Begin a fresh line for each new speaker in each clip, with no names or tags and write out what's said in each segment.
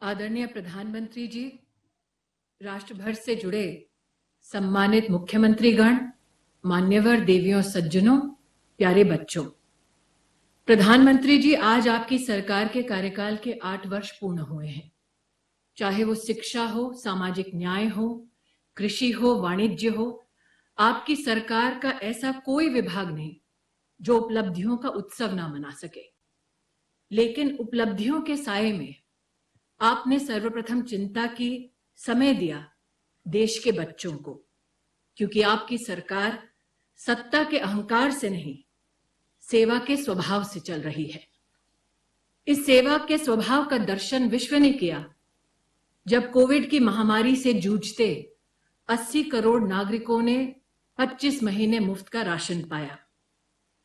आदरणीय प्रधानमंत्री जी, राष्ट्र भर से जुड़े सम्मानित मुख्यमंत्रीगण, मान्यवर देवियों सज्जनों, प्यारे बच्चों। प्रधानमंत्री जी, आज आपकी सरकार के कार्यकाल के 8 वर्ष पूर्ण हुए हैं। चाहे वो शिक्षा हो, सामाजिक न्याय हो, कृषि हो, वाणिज्य हो, आपकी सरकार का ऐसा कोई विभाग नहीं जो उपलब्धियों का उत्सव ना मना सके। लेकिन उपलब्धियों के साये में आपने सर्वप्रथम चिंता की, समय दिया देश के बच्चों को, क्योंकि आपकी सरकार सत्ता के अहंकार से नहीं, सेवा के स्वभाव से चल रही है। इस सेवा के स्वभाव का दर्शन विश्व ने किया जब कोविड की महामारी से जूझते 80 करोड़ नागरिकों ने 25 महीने मुफ्त का राशन पाया।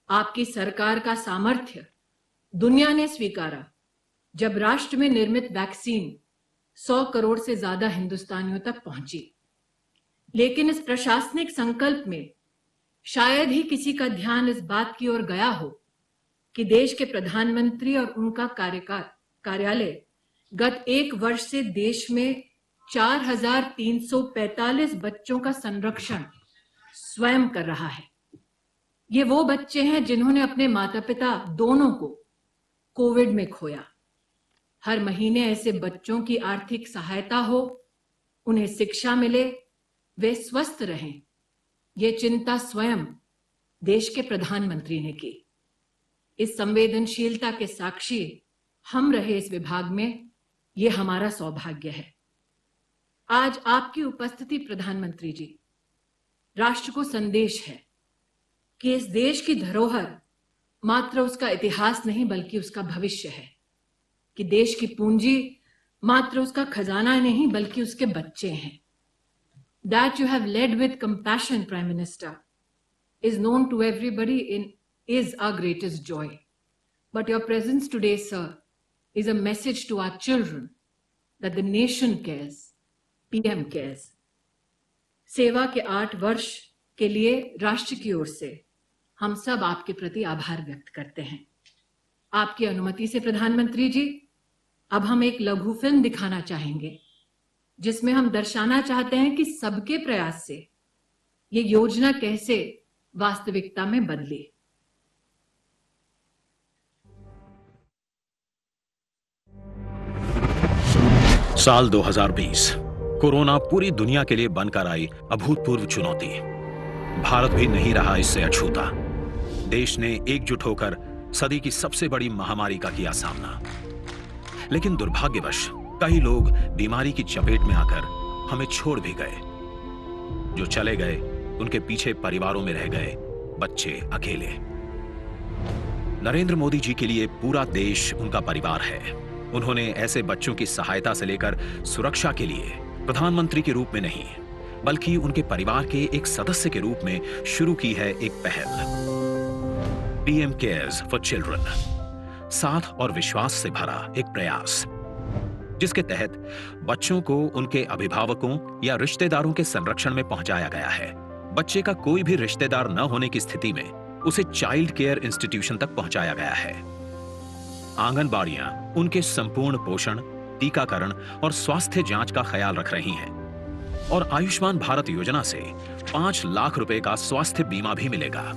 आपकी सरकार का सामर्थ्य दुनिया ने स्वीकारा जब राष्ट्र में निर्मित वैक्सीन 100 करोड़ से ज्यादा हिंदुस्तानियों तक पहुंची। लेकिन इस प्रशासनिक संकल्प में शायद ही किसी का ध्यान इस बात की ओर गया हो कि देश के प्रधानमंत्री और उनका कार्यालय गत 1 वर्ष से देश में 4,345 बच्चों का संरक्षण स्वयं कर रहा है। ये वो बच्चे हैं जिन्होंने अपने माता पिता दोनों को कोविड में खोया। हर महीने ऐसे बच्चों की आर्थिक सहायता हो, उन्हें शिक्षा मिले, वे स्वस्थ रहें, ये चिंता स्वयं देश के प्रधानमंत्री ने की। इस संवेदनशीलता के साक्षी हम रहे इस विभाग में, ये हमारा सौभाग्य है। आज आपकी उपस्थिति प्रधानमंत्री जी, राष्ट्र को संदेश है कि इस देश की धरोहर मात्र उसका इतिहास नहीं बल्कि उसका भविष्य है, कि देश की पूंजी मात्र उसका खजाना नहीं बल्कि उसके बच्चे हैं। That you have led with compassion, Prime Minister, is known to everybody and is our greatest joy. But your presence today, sir, is a message to our children that the nation cares, PM cares. सेवा के 8 वर्ष के लिए राष्ट्र की ओर से हम सब आपके प्रति आभार व्यक्त करते हैं। आपकी अनुमति से प्रधानमंत्री जी, अब हम एक लघु फिल्म दिखाना चाहेंगे जिसमें हम दर्शाना चाहते हैं कि सबके प्रयास से ये योजना कैसे वास्तविकता में बदली।
साल 2020 कोरोना पूरी दुनिया के लिए बनकर आई अभूतपूर्व चुनौती। भारत भी नहीं रहा इससे अछूता। देश ने एकजुट होकर सदी की सबसे बड़ी महामारी का किया सामना। लेकिन दुर्भाग्यवश कई लोग बीमारी की चपेट में आकर हमें छोड़ भी गए। जो चले गए उनके पीछे परिवारों में रह गए बच्चे अकेले। नरेंद्र मोदी जी के लिए पूरा देश उनका परिवार है। उन्होंने ऐसे बच्चों की सहायता से लेकर सुरक्षा के लिए प्रधानमंत्री के रूप में नहीं बल्कि उनके परिवार के एक सदस्य के रूप में शुरू की है एक पहल, पीएम केयर्स फॉर चिल्ड्रन। साथ और विश्वास से भरा एक प्रयास जिसके तहत बच्चों को उनके अभिभावकों या रिश्तेदारों के संरक्षण में पहुंचाया गया है। बच्चे का कोई भी रिश्तेदार न होने की स्थिति में उसे चाइल्ड केयर इंस्टीट्यूशन तक पहुंचाया गया है। आंगनबाड़ियां उनके संपूर्ण पोषण, टीकाकरण और स्वास्थ्य जांच का ख्याल रख रही हैं। और आयुष्मान भारत योजना से 5 लाख रुपए का स्वास्थ्य बीमा भी मिलेगा।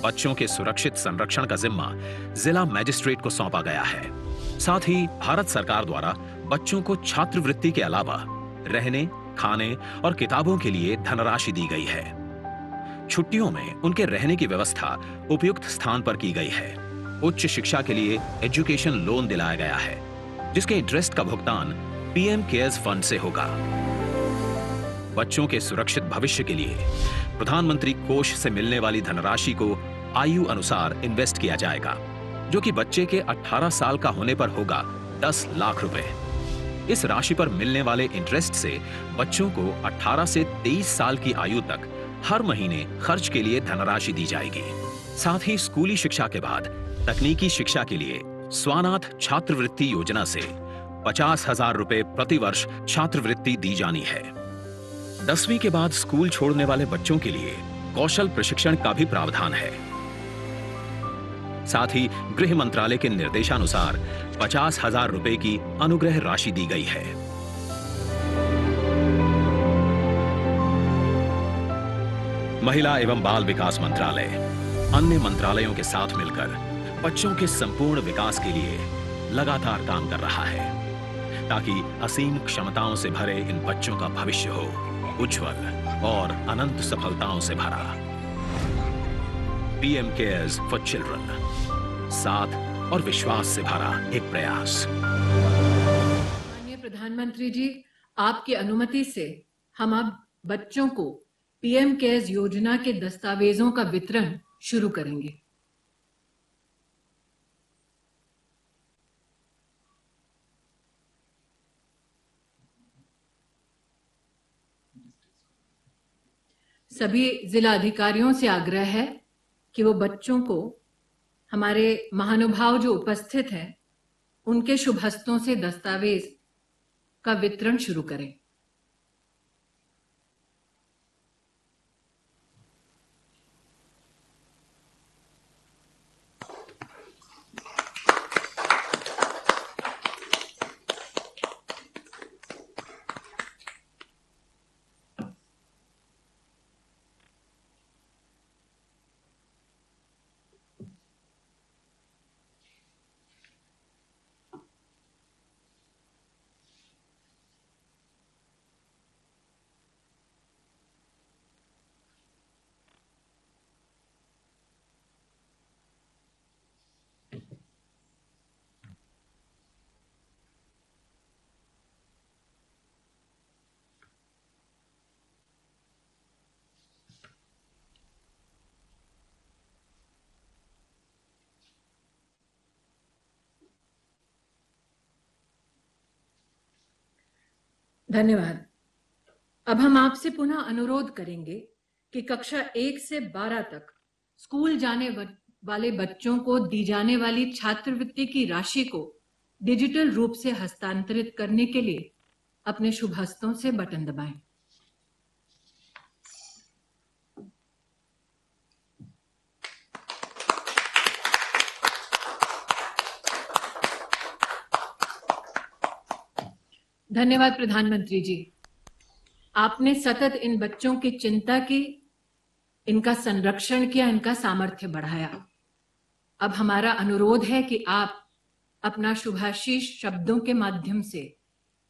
बच्चों के सुरक्षित संरक्षण का जिम्मा जिला मजिस्ट्रेट को सौंपा गया है। साथ ही भारत सरकार द्वारा बच्चों को छात्रवृत्ति के अलावा रहने, खाने और किताबों के लिए धनराशि दी गई है। छुट्टियों में उनके रहने की व्यवस्था उपयुक्त स्थान पर की गई है। उच्च शिक्षा के लिए एजुकेशन लोन दिलाया गया है जिसके इंटरेस्ट का भुगतान पीएम केयर्स फंड से होगा। बच्चों के सुरक्षित भविष्य के लिए प्रधानमंत्री कोष से मिलने वाली धनराशि को आयु अनुसार इन्वेस्ट किया जाएगा, जो कि बच्चे के 18 साल का होने पर होगा 10 लाख रुपए। इस राशि पर मिलने वाले इंटरेस्ट से बच्चों को 18 से 23 साल की आयु तक हर महीने खर्च के लिए धनराशि दी जाएगी। साथ ही स्कूली शिक्षा के बाद तकनीकी शिक्षा के लिए स्वानाथ छात्रवृत्ति योजना से 50,000 रुपए प्रतिवर्ष छात्रवृत्ति दी जानी है। 10वीं के बाद स्कूल छोड़ने वाले बच्चों के लिए कौशल प्रशिक्षण का भी प्रावधान है। साथ ही गृह मंत्रालय के निर्देशानुसार 50,000 रुपए की अनुग्रह राशि दी गई है। महिला एवं बाल विकास मंत्रालय अन्य मंत्रालयों के साथ मिलकर बच्चों के संपूर्ण विकास के लिए लगातार काम कर रहा है, ताकि असीम क्षमताओं से भरे इन बच्चों का भविष्य हो उज्जवल और अनंत सफलताओं से भरा। पीएम केयर्स फॉर चिल्ड्रन, साथ और विश्वास से भरा एक प्रयास।
माननीय प्रधानमंत्री जी, आपकी अनुमति से हम अब बच्चों को पीएम केयर्स योजना के दस्तावेजों का वितरण शुरू करेंगे। सभी जिला अधिकारियों से आग्रह है कि वो बच्चों को, हमारे महानुभाव जो उपस्थित हैं, उनके शुभ हस्तों से दस्तावेज का वितरण शुरू करें। धन्यवाद। अब हम आपसे पुनः अनुरोध करेंगे कि कक्षा 1 से 12 तक स्कूल जाने वाले बच्चों को दी जाने वाली छात्रवृत्ति की राशि को डिजिटल रूप से हस्तांतरित करने के लिए अपने शुभ हस्तों से बटन दबाएं। धन्यवाद प्रधानमंत्री जी, आपने सतत इन बच्चों की चिंता की, इनका संरक्षण किया, इनका सामर्थ्य बढ़ाया। अब हमारा अनुरोध है कि आप अपना शुभाशीष शब्दों के माध्यम से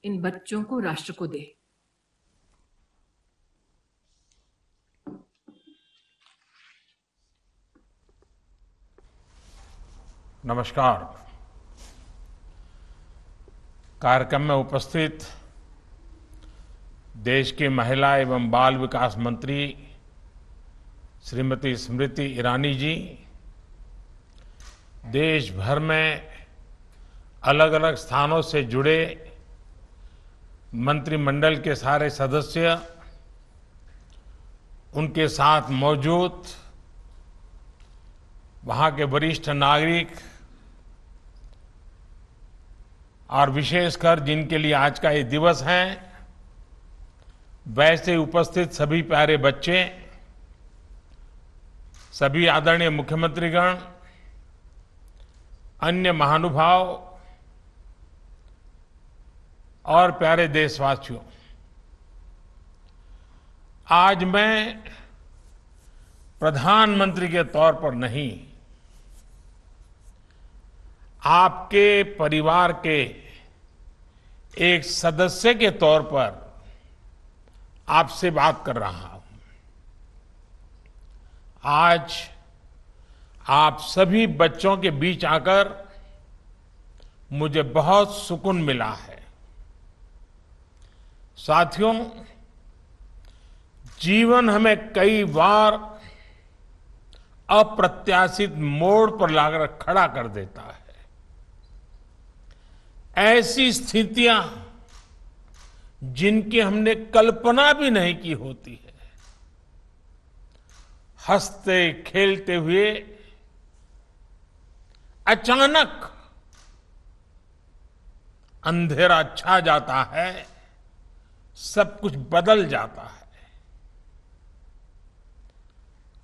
इन बच्चों को राष्ट्र को दें।
नमस्कार। कार्यक्रम में उपस्थित देश की महिला एवं बाल विकास मंत्री श्रीमती स्मृति ईरानी जी, देश भर में अलग अलग स्थानों से जुड़े मंत्रिमंडल के सारे सदस्य, उनके साथ मौजूद वहाँ के वरिष्ठ नागरिक और विशेषकर जिनके लिए आज का ये दिवस है, वैसे उपस्थित सभी प्यारे बच्चे, सभी आदरणीय मुख्यमंत्रीगण, अन्य महानुभाव और प्यारे देशवासियों, आज मैं प्रधानमंत्री के तौर पर नहीं, आपके परिवार के एक सदस्य के तौर पर आपसे बात कर रहा हूं। आज आप सभी बच्चों के बीच आकर मुझे बहुत सुकून मिला है। साथियों, जीवन हमें कई बार अप्रत्याशित मोड़ पर लाकर खड़ा कर देता है। ऐसी स्थितियां जिनकी हमने कल्पना भी नहीं की होती है, हंसते खेलते हुए अचानक अंधेरा छा जाता है, सब कुछ बदल जाता है।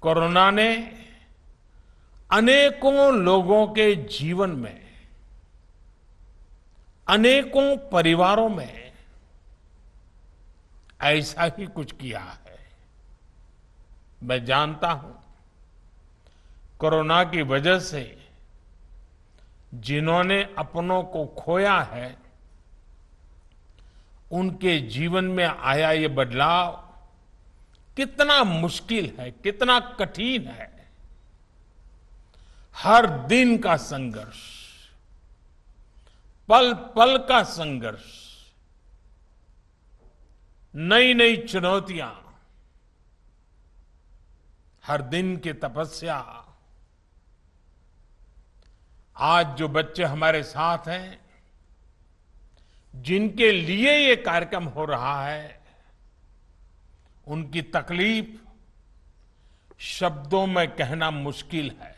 कोरोना ने अनेकों लोगों के जीवन में, अनेकों परिवारों में ऐसा ही कुछ किया है। मैं जानता हूं, कोरोना की वजह से जिन्होंने अपनों को खोया है, उनके जीवन में आया ये बदलाव कितना मुश्किल है, कितना कठिन है। हर दिन का संघर्ष, पल पल का संघर्ष, नई नई चुनौतियां, हर दिन की तपस्या। आज जो बच्चे हमारे साथ हैं, जिनके लिए ये कार्यक्रम हो रहा है, उनकी तकलीफ शब्दों में कहना मुश्किल है।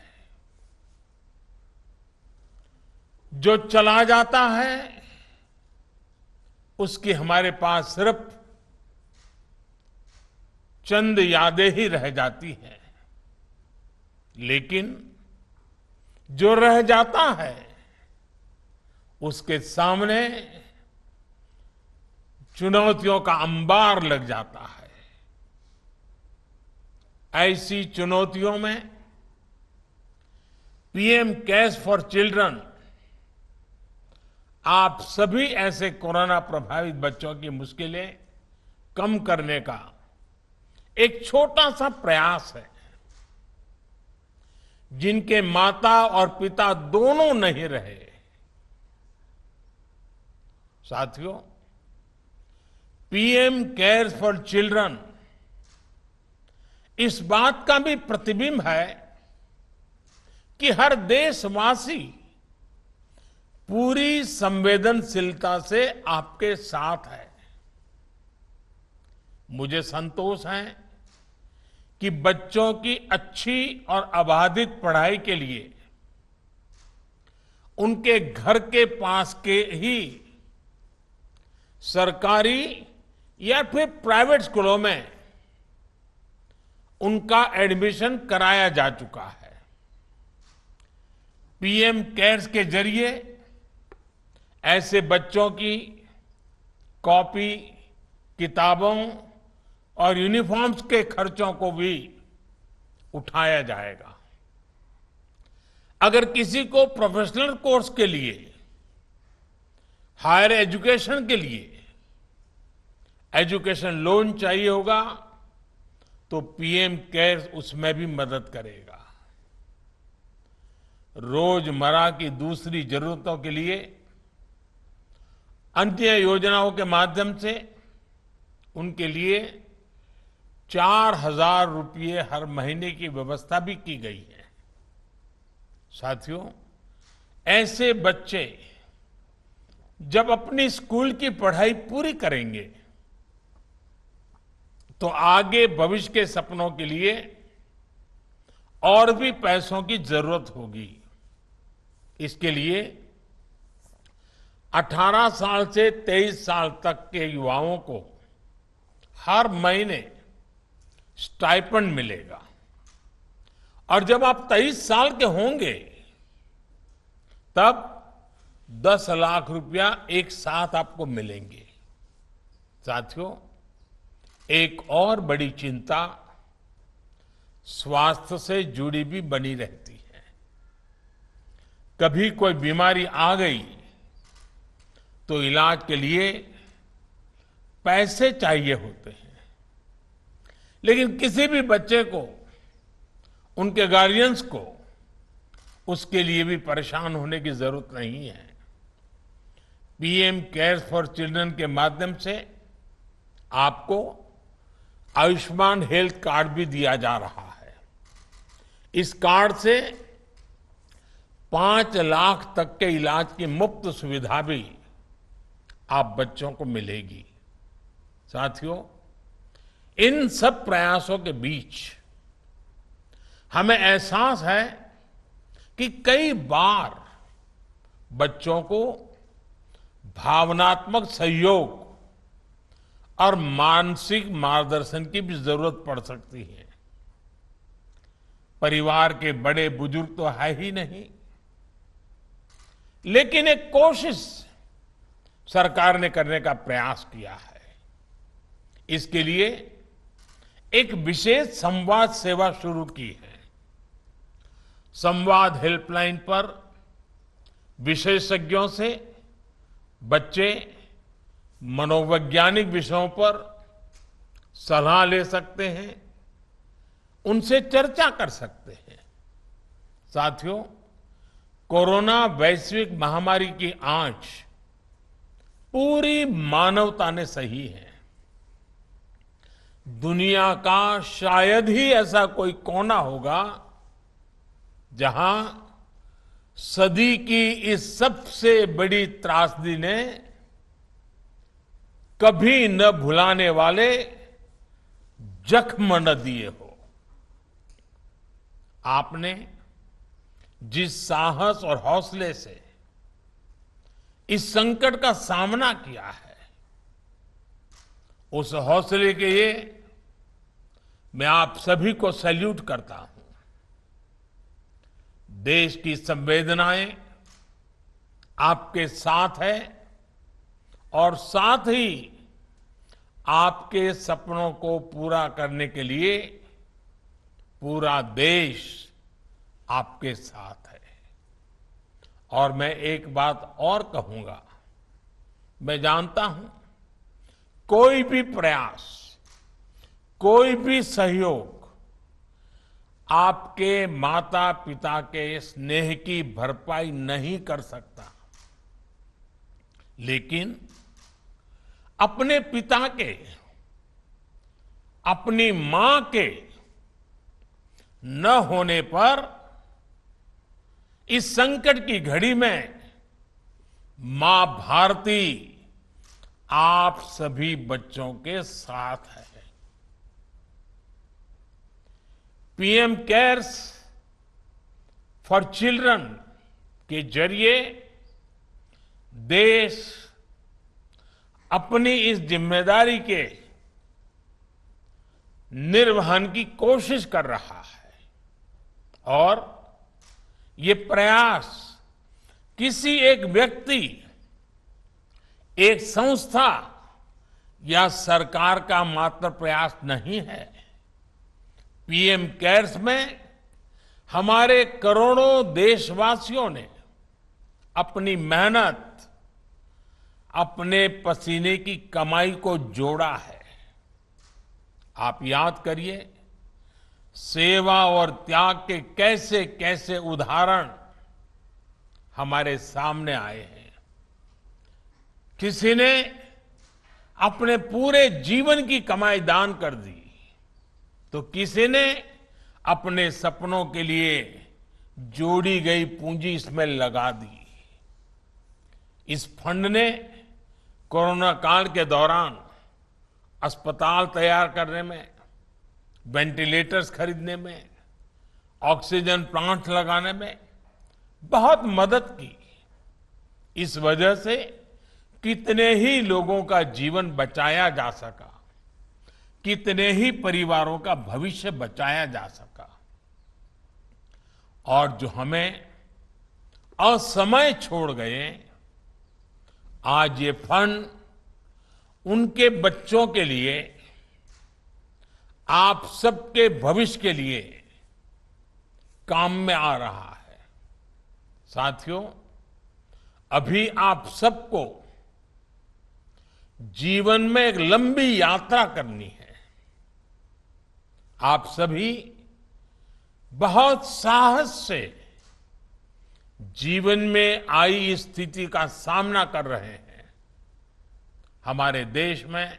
जो चला जाता है, उसकी हमारे पास सिर्फ चंद यादें ही रह जाती हैं, लेकिन जो रह जाता है, उसके सामने चुनौतियों का अंबार लग जाता है। ऐसी चुनौतियों में पीएम केयर्स फॉर चिल्ड्रन आप सभी ऐसे कोरोना प्रभावित बच्चों की मुश्किलें कम करने का एक छोटा सा प्रयास है। जिनके माता और पिता दोनों नहीं रहे, साथियों, पीएम केयर्स फॉर चिल्ड्रन इस बात का भी प्रतिबिंब है कि हर देशवासी पूरी संवेदनशीलता से आपके साथ है। मुझे संतोष है कि बच्चों की अच्छी और अबाधित पढ़ाई के लिए उनके घर के पास के ही सरकारी या फिर प्राइवेट स्कूलों में उनका एडमिशन कराया जा चुका है। पीएम केयर्स के जरिए ऐसे बच्चों की कॉपी, किताबों और यूनिफॉर्म्स के खर्चों को भी उठाया जाएगा। अगर किसी को प्रोफेशनल कोर्स के लिए, हायर एजुकेशन के लिए एजुकेशन लोन चाहिए होगा, तो पीएम केयर्स उसमें भी मदद करेगा। रोजमर्रा की दूसरी जरूरतों के लिए अन्य योजनाओं के माध्यम से उनके लिए 4,000 रुपये हर महीने की व्यवस्था भी की गई है। साथियों, ऐसे बच्चे जब अपनी स्कूल की पढ़ाई पूरी करेंगे, तो आगे भविष्य के सपनों के लिए और भी पैसों की जरूरत होगी। इसके लिए 18 साल से 23 साल तक के युवाओं को हर महीने स्टाइपेंड मिलेगा, और जब आप 23 साल के होंगे, तब 10 लाख रुपया एक साथ आपको मिलेंगे। साथियों, एक और बड़ी चिंता स्वास्थ्य से जुड़ी भी बनी रहती है। कभी कोई बीमारी आ गई तो इलाज के लिए पैसे चाहिए होते हैं, लेकिन किसी भी बच्चे को, उनके गार्जियंस को उसके लिए भी परेशान होने की जरूरत नहीं है। पीएम केयर्स फॉर चिल्ड्रन के माध्यम से आपको आयुष्मान हेल्थ कार्ड भी दिया जा रहा है। इस कार्ड से 5 लाख तक के इलाज की मुफ्त सुविधा भी आप बच्चों को मिलेगी। साथियों, इन सब प्रयासों के बीच हमें एहसास है कि कई बार बच्चों को भावनात्मक सहयोग और मानसिक मार्गदर्शन की भी जरूरत पड़ सकती है। परिवार के बड़े बुजुर्ग तो है ही नहीं, लेकिन एक कोशिश सरकार ने करने का प्रयास किया है। इसके लिए एक विशेष संवाद सेवा शुरू की है। संवाद हेल्पलाइन पर विशेषज्ञों से बच्चे मनोवैज्ञानिक विषयों पर सलाह ले सकते हैं, उनसे चर्चा कर सकते हैं। साथियों, कोरोना वैश्विक महामारी की आंच पूरी मानवता ने सही है। दुनिया का शायद ही ऐसा कोई कोना होगा जहां सदी की इस सबसे बड़ी त्रासदी ने कभी न भुलाने वाले जख्म न दिए हो। आपने जिस साहस और हौसले से इस संकट का सामना किया है, उस हौसले के लिए मैं आप सभी को सैल्यूट करता हूं। देश की संवेदनाएं आपके साथ है और साथ ही आपके सपनों को पूरा करने के लिए पूरा देश आपके साथ है। और मैं एक बात और कहूंगा, मैं जानता हूं कोई भी प्रयास, कोई भी सहयोग आपके माता पिता के स्नेह की भरपाई नहीं कर सकता, लेकिन अपने पिता के, अपनी मां के न होने पर इस संकट की घड़ी में मां भारती आप सभी बच्चों के साथ है। पीएम केयर्स फॉर चिल्ड्रन के जरिए देश अपनी इस जिम्मेदारी के निर्वहन की कोशिश कर रहा है और ये प्रयास किसी एक व्यक्ति, एक संस्था या सरकार का मात्र प्रयास नहीं है। पीएम केयर्स में हमारे करोड़ों देशवासियों ने अपनी मेहनत, अपने पसीने की कमाई को जोड़ा है। आप याद करिए, सेवा और त्याग के कैसे कैसे उदाहरण हमारे सामने आए हैं। किसी ने अपने पूरे जीवन की कमाई दान कर दी, तो किसी ने अपने सपनों के लिए जोड़ी गई पूंजी इसमें लगा दी। इस फंड ने कोरोना काल के दौरान अस्पताल तैयार करने में, वेंटिलेटर्स खरीदने में, ऑक्सीजन प्लांट लगाने में बहुत मदद की। इस वजह से कितने ही लोगों का जीवन बचाया जा सका, कितने ही परिवारों का भविष्य बचाया जा सका। और जो हमें असमय छोड़ गए, आज ये फंड उनके बच्चों के लिए, आप सबके भविष्य के लिए काम में आ रहा है। साथियों, अभी आप सबको जीवन में एक लंबी यात्रा करनी है। आप सभी बहुत साहस से जीवन में आई इस स्थिति का सामना कर रहे हैं। हमारे देश में,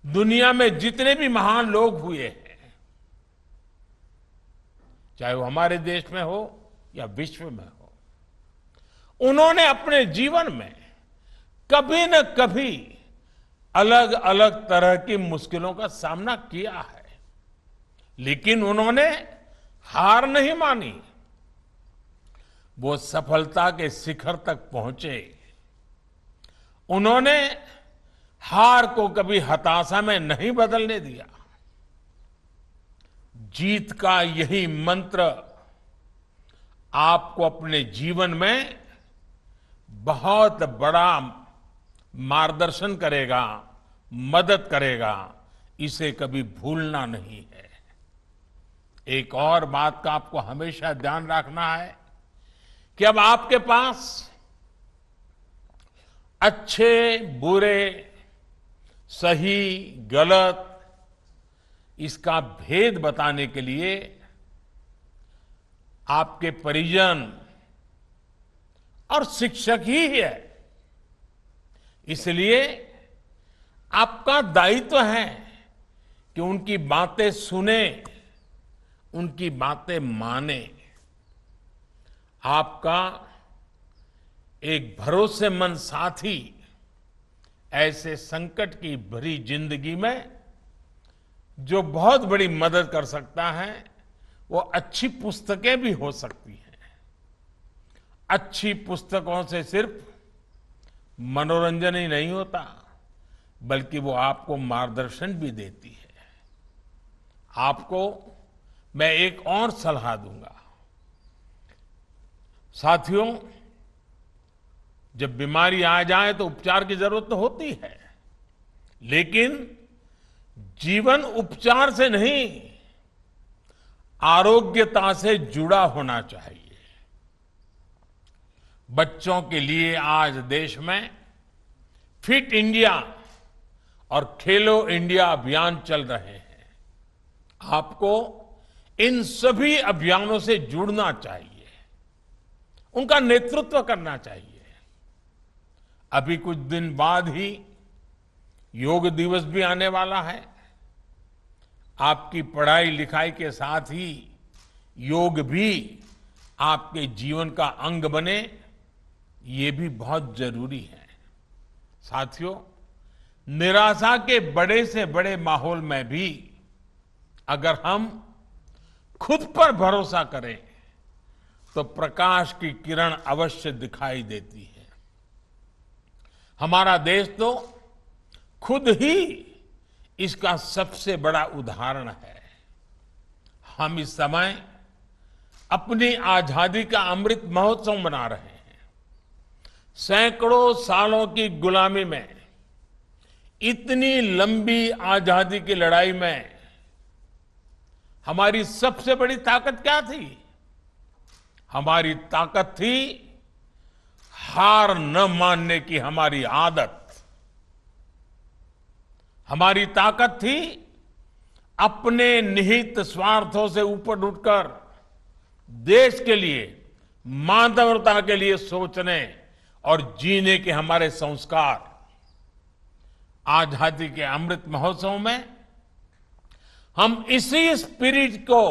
दुनिया में जितने भी महान लोग हुए हैं, चाहे वो हमारे देश में हो या विश्व में हो, उन्होंने अपने जीवन में कभी न कभी अलग अलग तरह की मुश्किलों का सामना किया है, लेकिन उन्होंने हार नहीं मानी। वो सफलता के शिखर तक पहुंचे। उन्होंने हार को कभी हताशा में नहीं बदलने दिया। जीत का यही मंत्र आपको अपने जीवन में बहुत बड़ा मार्गदर्शन करेगा, मदद करेगा। इसे कभी भूलना नहीं है। एक और बात का आपको हमेशा ध्यान रखना है कि अब आपके पास अच्छे बुरे, सही गलत, इसका भेद बताने के लिए आपके परिजन और शिक्षक ही है। इसलिए आपका दायित्व है कि उनकी बातें सुने, उनकी बातें माने। आपका एक भरोसेमंद साथी ऐसे संकट की भरी जिंदगी में जो बहुत बड़ी मदद कर सकता है, वो अच्छी पुस्तकें भी हो सकती हैं। अच्छी पुस्तकों से सिर्फ मनोरंजन ही नहीं होता, बल्कि वो आपको मार्गदर्शन भी देती है। आपको मैं एक और सलाह दूंगा। साथियों, जब बीमारी आ जाए तो उपचार की जरूरत तो होती है, लेकिन जीवन उपचार से नहीं, आरोग्यता से जुड़ा होना चाहिए। बच्चों के लिए आज देश में फिट इंडिया और खेलो इंडिया अभियान चल रहे हैं। आपको इन सभी अभियानों से जुड़ना चाहिए, उनका नेतृत्व करना चाहिए। अभी कुछ दिन बाद ही योग दिवस भी आने वाला है। आपकी पढ़ाई लिखाई के साथ ही योग भी आपके जीवन का अंग बने, ये भी बहुत जरूरी है। साथियों, निराशा के बड़े से बड़े माहौल में भी अगर हम खुद पर भरोसा करें तो प्रकाश की किरण अवश्य दिखाई देती है। हमारा देश तो खुद ही इसका सबसे बड़ा उदाहरण है। हम इस समय अपनी आजादी का अमृत महोत्सव मना रहे हैं। सैकड़ों सालों की गुलामी में, इतनी लंबी आजादी की लड़ाई में हमारी सबसे बड़ी ताकत क्या थी? हमारी ताकत थी हार न मानने की हमारी आदत। हमारी ताकत थी अपने निहित स्वार्थों से ऊपर उठकर देश के लिए, मानवता के लिए सोचने और जीने के हमारे संस्कार। आजादी के अमृत महोत्सव में हम इसी स्पिरिट को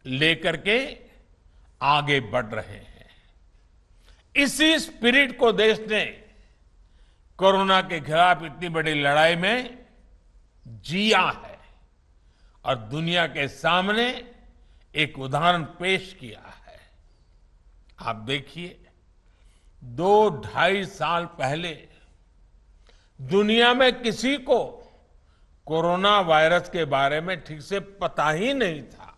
लेकर के आगे बढ़ रहे हैं। इसी स्पिरिट को देश ने कोरोना के खिलाफ इतनी बड़ी लड़ाई में जिया है और दुनिया के सामने एक उदाहरण पेश किया है। आप देखिए, 2-2.5 साल पहले दुनिया में किसी को कोरोना वायरस के बारे में ठीक से पता ही नहीं था।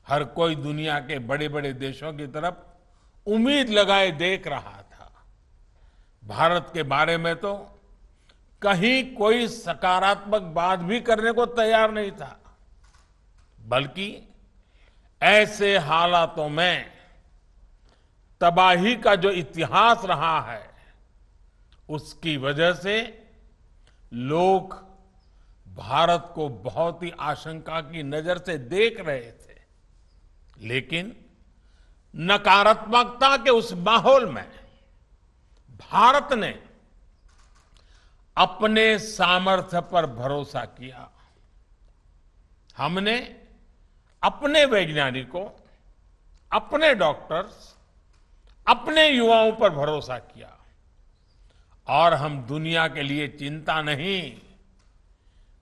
हर कोई दुनिया के बड़े बड़े देशों की तरफ उम्मीद लगाए देख रहा था। भारत के बारे में तो कहीं कोई सकारात्मक बात भी करने को तैयार नहीं था, बल्कि ऐसे हालातों में तबाही का जो इतिहास रहा है, उसकी वजह से लोग भारत को बहुत ही आशंका की नजर से देख रहे थे। लेकिन नकारात्मकता के उस माहौल में भारत ने अपने सामर्थ्य पर भरोसा किया। हमने अपने वैज्ञानिकों, अपने डॉक्टर्स, अपने युवाओं पर भरोसा किया और हम दुनिया के लिए चिंता नहीं,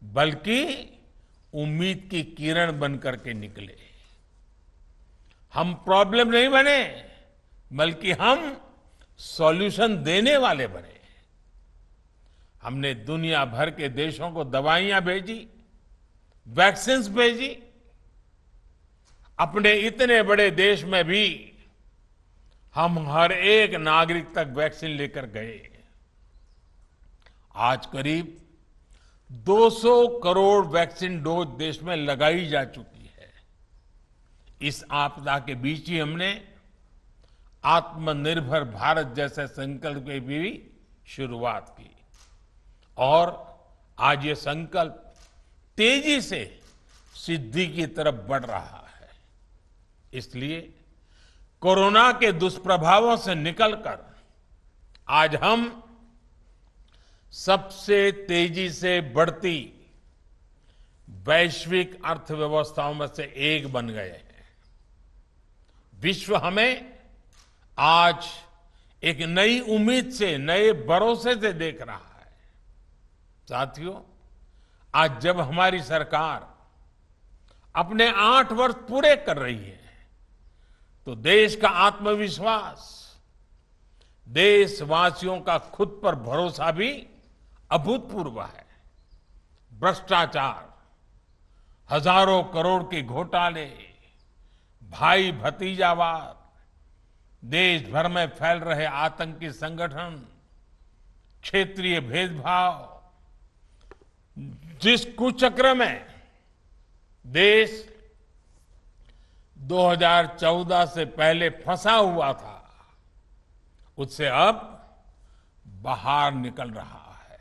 बल्कि उम्मीद की किरण बनकर के निकले। हम प्रॉब्लम नहीं बने, बल्कि हम सॉल्यूशन देने वाले बने। हमने दुनिया भर के देशों को दवाइयां भेजी, वैक्सीन्स भेजी। अपने इतने बड़े देश में भी हम हर एक नागरिक तक वैक्सीन लेकर गए। आज करीब 200 करोड़ वैक्सीन डोज देश में लगाई जा चुकी है। इस आपदा के बीच ही हमने आत्मनिर्भर भारत जैसे संकल्प की भी शुरुआत की और आज ये संकल्प तेजी से सिद्धि की तरफ बढ़ रहा है। इसलिए कोरोना के दुष्प्रभावों से निकलकर आज हम सबसे तेजी से बढ़ती वैश्विक अर्थव्यवस्थाओं में से एक बन गए हैं। विश्व हमें आज एक नई उम्मीद से, नए भरोसे से देख रहा है। साथियों, आज जब हमारी सरकार अपने 8 वर्ष पूरे कर रही है तो देश का आत्मविश्वास, देशवासियों का खुद पर भरोसा भी अभूतपूर्व है। भ्रष्टाचार, हजारों करोड़ के घोटाले, भाई भतीजावाद, देश भर में फैल रहे आतंकी संगठन, क्षेत्रीय भेदभाव, जिस कुचक्र में देश 2014 से पहले फंसा हुआ था, उससे अब बाहर निकल रहा है।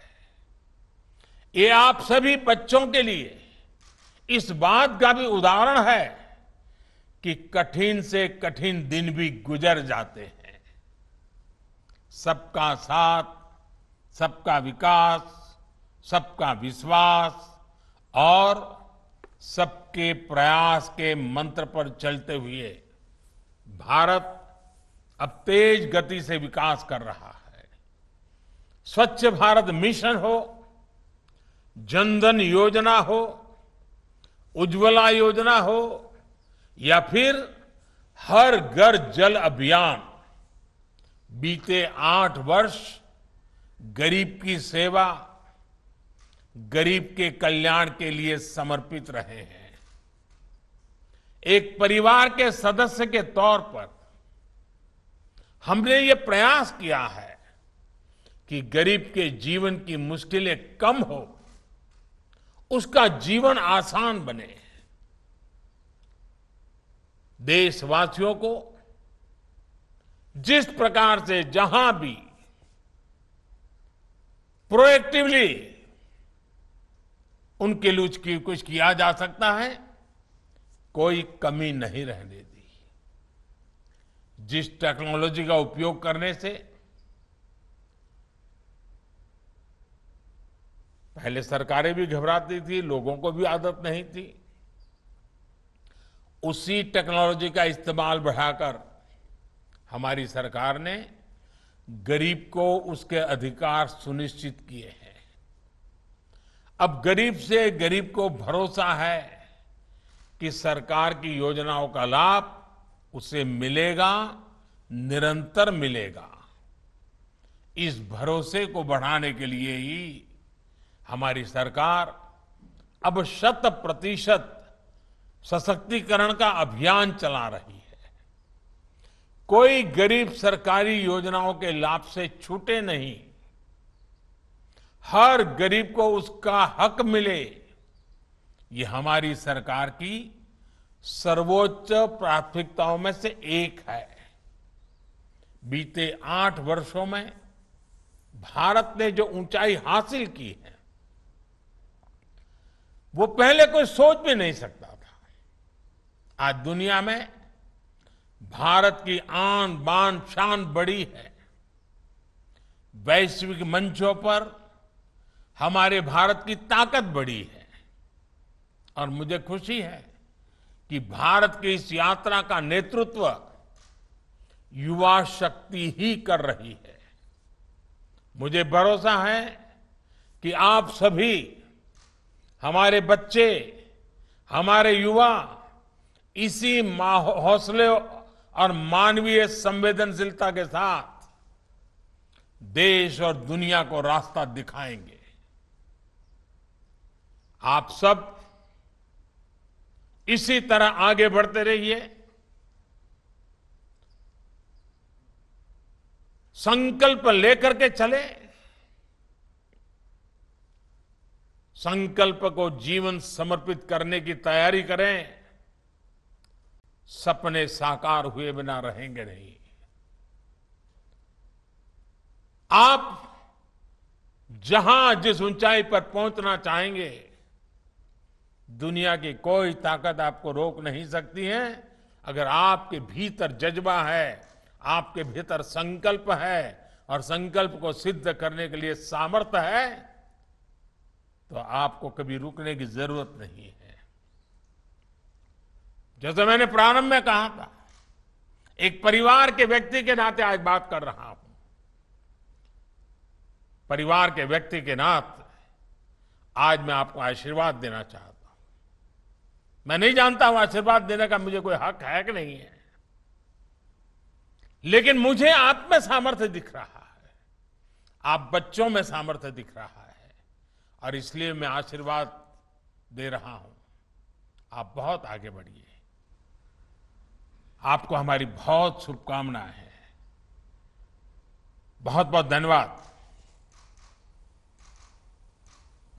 ये आप सभी बच्चों के लिए इस बात का भी उदाहरण है कि कठिन से कठिन दिन भी गुजर जाते हैं। सबका साथ, सबका विकास, सबका विश्वास और सबके प्रयास के मंत्र पर चलते हुए भारत अब तेज गति से विकास कर रहा है। स्वच्छ भारत मिशन हो, जनधन योजना हो, उज्ज्वला योजना हो या फिर हर घर जल अभियान, बीते 8 वर्ष गरीब की सेवा, गरीब के कल्याण के लिए समर्पित रहे हैं। एक परिवार के सदस्य के तौर पर हमने ये प्रयास किया है कि गरीब के जीवन की मुश्किलें कम हो, उसका जीवन आसान बने। देशवासियों को जिस प्रकार से जहां भी प्रोएक्टिवली उनके लिए कुछ किया जा सकता है, कोई कमी नहीं रहने दी। जिस टेक्नोलॉजी का उपयोग करने से पहले सरकारें भी घबराती थी, लोगों को भी आदत नहीं थी, उसी टेक्नोलॉजी का इस्तेमाल बढ़ाकर हमारी सरकार ने गरीब को उसके अधिकार सुनिश्चित किए हैं। अब गरीब से गरीब को भरोसा है कि सरकार की योजनाओं का लाभ उसे मिलेगा, निरंतर मिलेगा। इस भरोसे को बढ़ाने के लिए ही हमारी सरकार अब 100% सशक्तिकरण का अभियान चला रही है। कोई गरीब सरकारी योजनाओं के लाभ से छूटे नहीं। हर गरीब को उसका हक मिले, ये हमारी सरकार की सर्वोच्च प्राथमिकताओं में से एक है। बीते 8 वर्षों में भारत ने जो ऊंचाई हासिल की है, वो पहले कोई सोच भी नहीं सकता था। आज दुनिया में भारत की आन बान शान बढ़ी है। वैश्विक मंचों पर हमारे भारत की ताकत बढ़ी है और मुझे खुशी है कि भारत की इस यात्रा का नेतृत्व युवा शक्ति ही कर रही है। मुझे भरोसा है कि आप सभी, हमारे बच्चे, हमारे युवा इसी हौसले और मानवीय संवेदनशीलता के साथ देश और दुनिया को रास्ता दिखाएंगे। आप सब इसी तरह आगे बढ़ते रहिए। संकल्प लेकर के चले, संकल्प को जीवन समर्पित करने की तैयारी करें। सपने साकार हुए बिना रहेंगे नहीं। आप जहां जिस ऊंचाई पर पहुंचना चाहेंगे, दुनिया की कोई ताकत आपको रोक नहीं सकती है। अगर आपके भीतर जज्बा है, आपके भीतर संकल्प है और संकल्प को सिद्ध करने के लिए सामर्थ्य है, तो आपको कभी रुकने की जरूरत नहीं है। जैसे मैंने प्रारंभ में कहा था, एक परिवार के व्यक्ति के नाते आज बात कर रहा हूं। परिवार के व्यक्ति के नाते आज मैं आपको आशीर्वाद देना चाहता हूं। मैं नहीं जानता हूं आशीर्वाद देने का मुझे कोई हक है कि नहीं है, लेकिन मुझे आप में सामर्थ्य दिख रहा है, आप बच्चों में सामर्थ्य दिख रहा है, और इसलिए मैं आशीर्वाद दे रहा हूं। आप बहुत आगे बढ़िए। आपको हमारी बहुत शुभकामनाएं हैं। बहुत बहुत धन्यवाद।